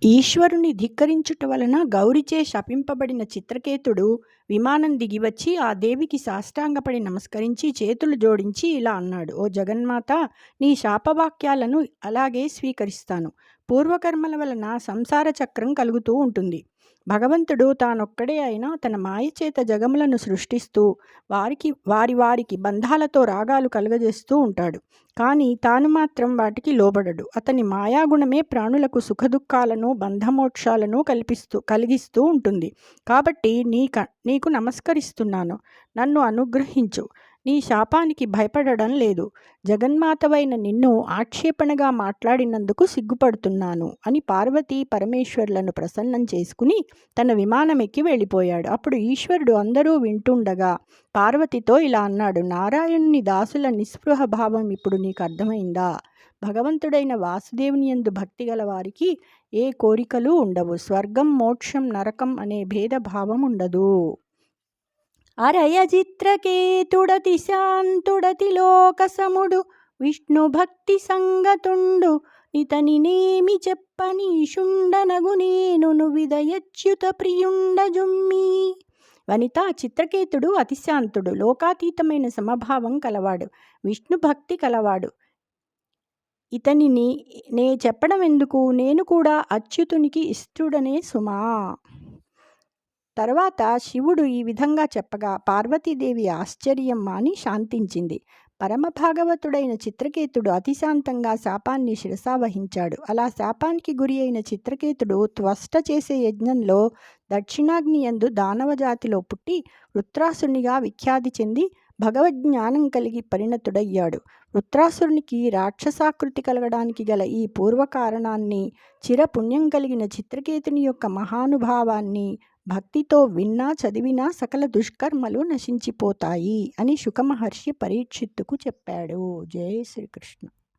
ఈశ్వరుని ధిక్కరించుట వలన గౌరిచే శపింపబడిన చిత్రకేతుడు విమానం దిగివచ్చి ఆ దేవికి సాష్టాంగపడి నమస్కరించి చేతులు జోడించి ఇలా అన్నాడు: ఓ జగన్మాత, నీ శాపవాక్యాలను అలాగే స్వీకరిస్తాను. పూర్వకర్మల వలన సంసార చక్రం కలుగుతూ ఉంటుంది. భగవంతుడు తానొక్కడే అయినా తన మాయచేత జగములను సృష్టిస్తూ వారికి బంధాలతో రాగాలు కలుగజేస్తూ ఉంటాడు. కానీ తాను మాత్రం వాటికి లోబడడు. అతని మాయాగుణమే ప్రాణులకు సుఖదుఖాలను బంధమోక్షాలను కలిగిస్తూ ఉంటుంది. కాబట్టి నీకు నమస్కరిస్తున్నాను. నన్ను అనుగ్రహించు. నీ శాపానికి భయపడడం లేదు. జగన్మాతవైన నిన్ను ఆక్షేపణగా మాట్లాడినందుకు సిగ్గుపడుతున్నాను అని పార్వతీ పరమేశ్వర్లను ప్రసన్నం చేసుకుని తన విమానమెక్కి వెళ్ళిపోయాడు. అప్పుడు ఈశ్వరుడు అందరూ వింటుండగా పార్వతితో ఇలా అన్నాడు: నారాయణుని దాసుల నిస్పృహ భావం ఇప్పుడు నీకు అర్థమైందా? భగవంతుడైన వాసుదేవుని యందు భక్తి గల వారికి ఏ కోరికలు ఉండవు. స్వర్గం, మోక్షం, నరకం అనే భేదభావం ఉండదు. అరయజిత్రకేతుడతి శాంతుడతి లోకసముడు విష్ణు భక్తి సంగతుండు ఇతనినేమి చెప్పనీషుండనగు నేను విదయచ్యుత ప్రియుండజుమ్మి. వనిత, చిత్రకేతుడు అతిశాంతుడు, లోకాతీతమైన సమభావం కలవాడు, విష్ణు భక్తి కలవాడు. ఇతనిని నే చెప్పడం ఎందుకు? నేను కూడా అచ్యుతునికి ఇష్టుడనే సుమా. తర్వాత శివుడు ఈ విధంగా చెప్పగా పార్వతీదేవి ఆశ్చర్యం మాని శాంతించింది. పరమభాగవతుడైన చిత్రకేతుడు అతిశాంతంగా శాపాన్ని శిరసావహించాడు. అలా శాపానికి గురి అయిన చిత్రకేతుడు త్వష్ట చేసే యజ్ఞంలో దక్షిణాగ్నియందు దానవజాతిలో పుట్టి వృత్రాసునిగా విఖ్యాతి చెంది భగవజ్ఞానం కలిగి పరిణతుడయ్యాడు. వృత్రాసురునికి రాక్షసాకృతి కలగడానికి గల ఈ పూర్వకారణాన్ని, చిరపుణ్యం కలిగిన చిత్రకేతుని యొక్క మహానుభావాన్ని భక్తితో విన్నా చదివినా సకల దుష్కర్మలు నశించిపోతాయి అని శుకమహర్షి పరీక్షిత్తుకు చెప్పాడు. జై శ్రీకృష్ణ.